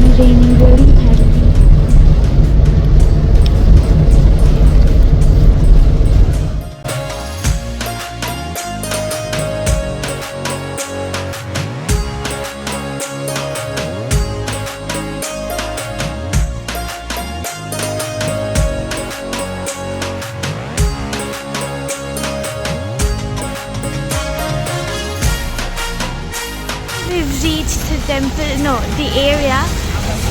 and raining really heavily. We've reached the temple, no, the area.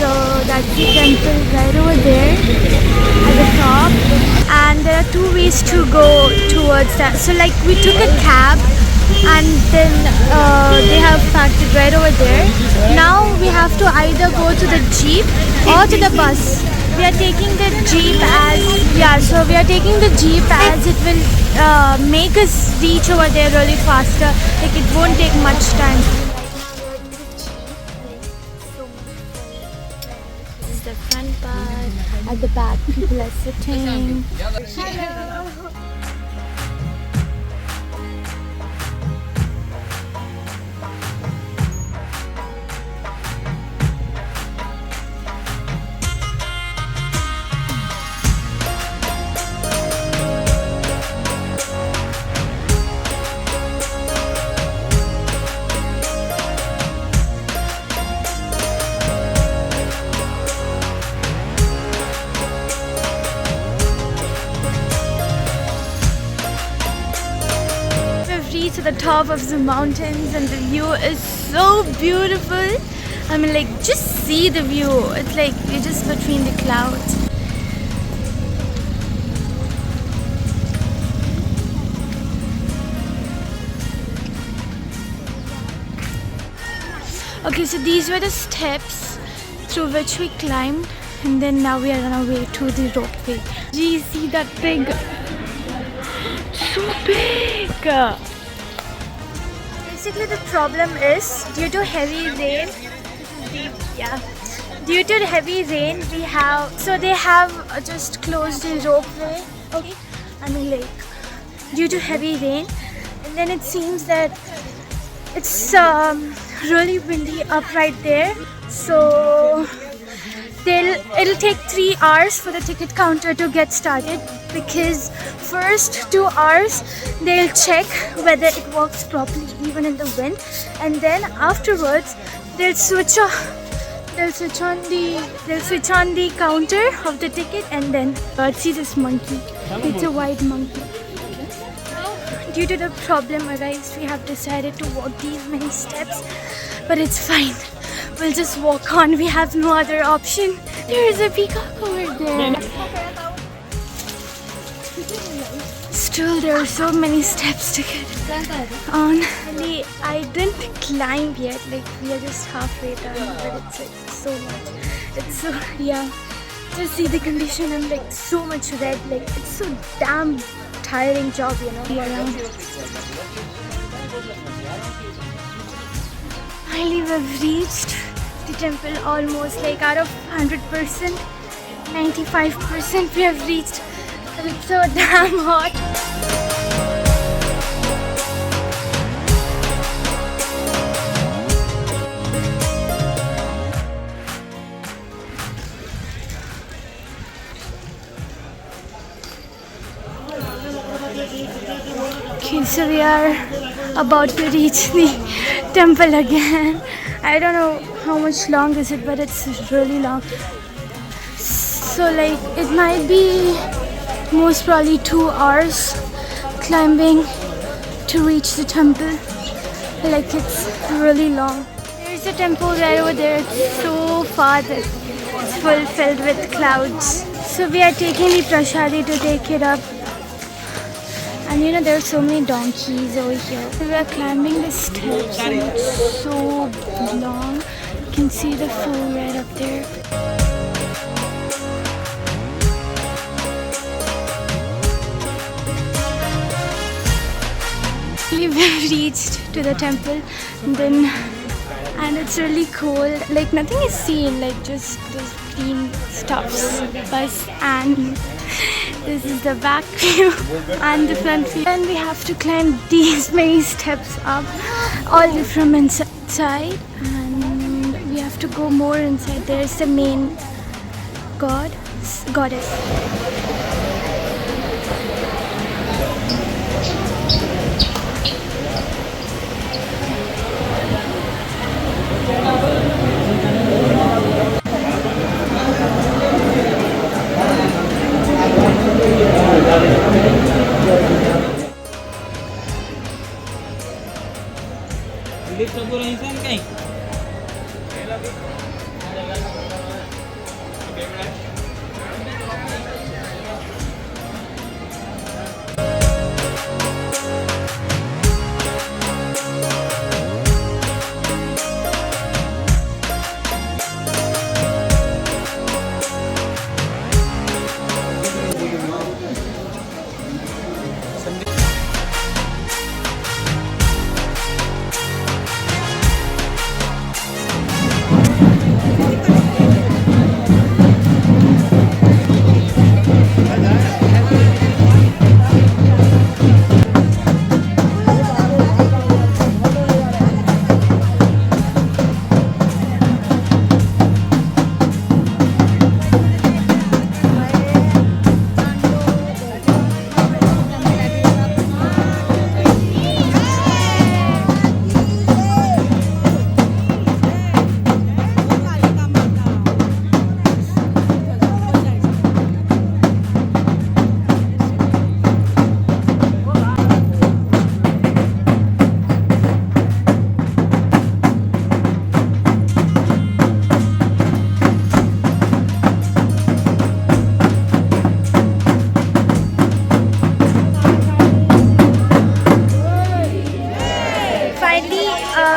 So that's the temple right over there at the top. And there are two ways to go towards that. So like we took a cab and then they have parked it right over there. Now we have to either go to the jeep or to the bus. We are taking the jeep so we are taking the jeep as it will make us reach over there really faster. Like it won't take much time. The front part. At the back, people are sitting. Hello. To the top of the mountains and the view is so beautiful. I mean, like, just see the view. It's like you're just between the clouds. Okay, so these were the steps through which we climbed, and then now we are on our way to the ropeway. Gee, see that thing? So big! Basically, the problem is due to heavy rain. Due to heavy rain, they have just closed the ropeway. Okay, I mean, like, due to heavy rain, and then it seems that it's really windy up right there. So it'll take 3 hours for the ticket counter to get started, because first 2 hours they'll check whether it works properly even in the wind, and then afterwards they'll switch on the counter of the ticket, and then see this monkey. It's a white monkey. Due to the problem arise, we have decided to walk these many steps, but it's fine. We'll just walk on. We have no other option. There is a peacock over there. Still, there are so many steps to get on. I didn't climb yet. Like, we are just halfway done, but it's like so much. It's so, yeah. Just see the condition. I'm like so much red. Like, it's so damn tiring job, you know. Yeah. Finally, we've reached the temple almost, like, out of 100%, 95% we have reached. It's so damn hot. Okay, so we are about to reach the temple again. I don't know how much long is it, but it's really long. So like it might be most probably 2 hours climbing to reach the temple. Like, it's really long. There's a temple right over there. It's so far that it's filled with clouds. So we are taking the prasadi to take it up. And you know, there are so many donkeys over here. So we are climbing the steps and it's so long. You can see the food right up there. We've reached to the temple, and it's really cold. Like, nothing is seen, like just those green stuffs. Bus, and this is the back view and the front view. And we have to climb these many steps up, all the from inside, and we have to go more inside. There's the main goddess.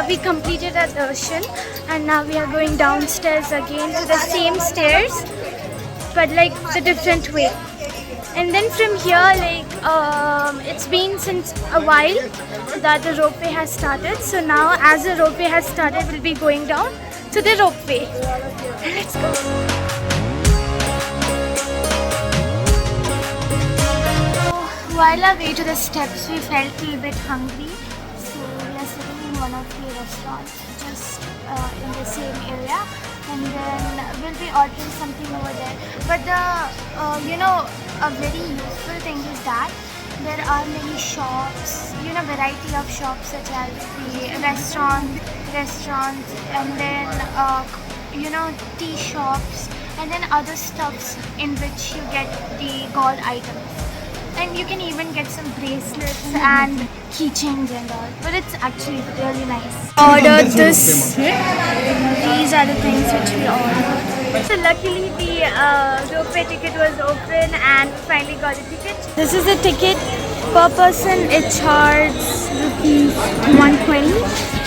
We completed our darshan and now we are going downstairs again to the same stairs but like the different way. And then from here, like it's been since a while that the ropeway has started. So now as the ropeway has started, we'll be going down to the ropeway. Let's go. While our way to the steps, we felt a little bit hungry, so we are sitting in one of the restaurants just in the same area, and then we'll be ordering something over there. But the a very useful thing is that there are many shops, variety of shops such as the restaurants, and then tea shops, and then other stuffs in which you get the gold items. And you can even get some bracelets and keychains and all. But it's actually really nice. Ordered this. These are the things which we ordered. So luckily the ropeway ticket was open and finally got a ticket. This is the ticket. Per person it charges rupees 120.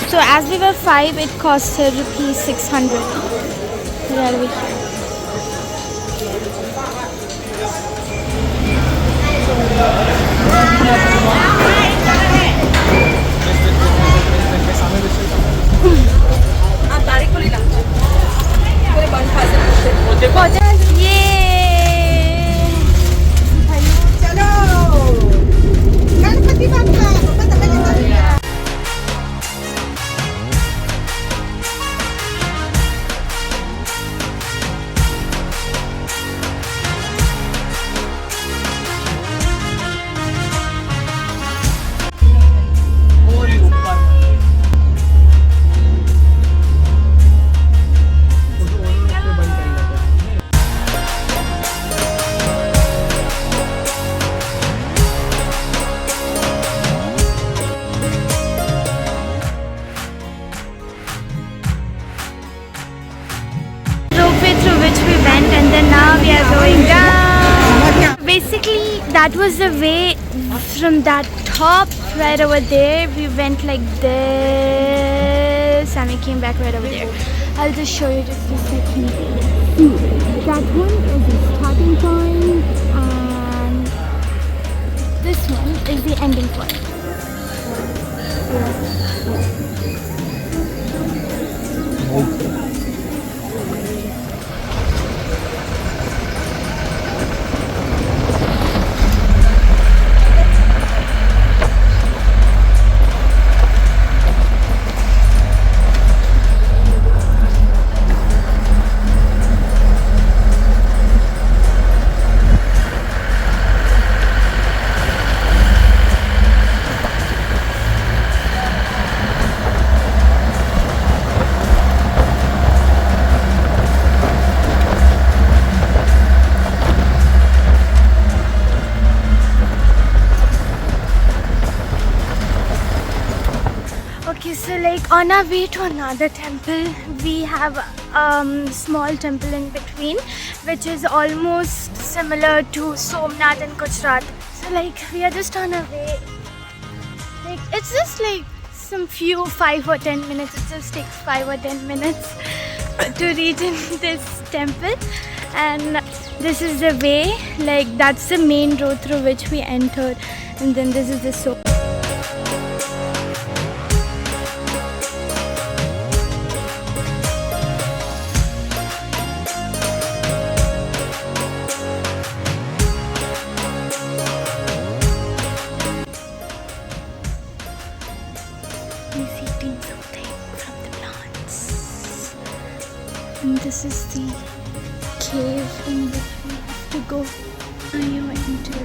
So as we were 5, it cost rupees 600. Where are we? Through which we went, and then now we are going down. Basically that was the way from that top right over there. We went like this and we came back right over there. I'll just show you just a second. That one is the starting point and this one is the ending point. On our way to another temple, we have small temple in between, which is almost similar to Somnath in Gujarat. So like we are just on our way. Like it's just like some few 5 or 10 minutes. It just takes 5 or 10 minutes to reach in this temple, and this is the way. Like that's the main road through which we entered, and then this is the He's eating something from the plants. And this is the cave in which we have to go. Now you enter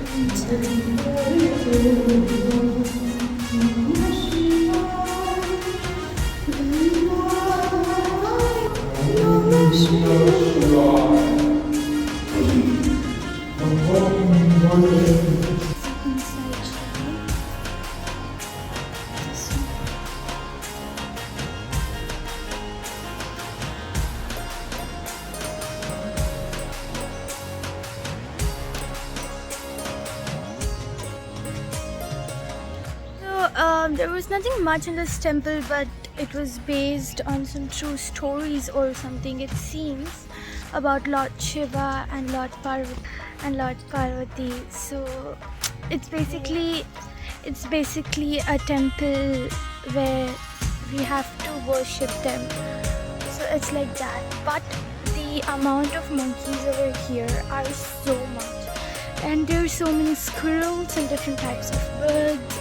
there was nothing much in this temple, but it was based on some true stories or something, it seems, about Lord Shiva and Lord Parvati. So it's basically a temple where we have to worship them. So it's like that. But the amount of monkeys over here are so much, and there are so many squirrels and different types of birds.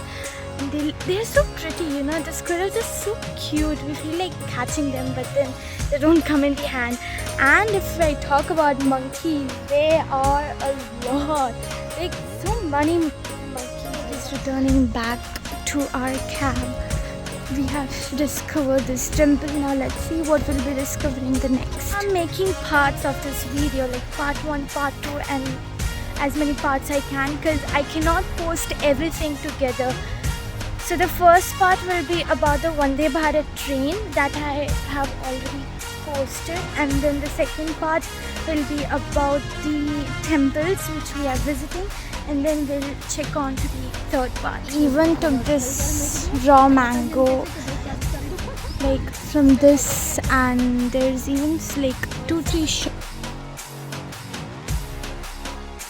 They're so pretty, you know. The squirrels are so cute. We feel like catching them, but then they don't come in the hand. And if I talk about monkeys, they are a lot. Like so many monkeys is returning back to our camp. We have discovered this temple. Now let's see what we'll be discovering the next. I'm making parts of this video, like part 1, part 2, and as many parts I can, because I cannot post everything together. So the first part will be about the Vande Bharat train that I have already posted, and then the second part will be about the temples which we are visiting, and then we'll check on to the third part. Even took this raw mango like from this, and there's even like 2-3 shops.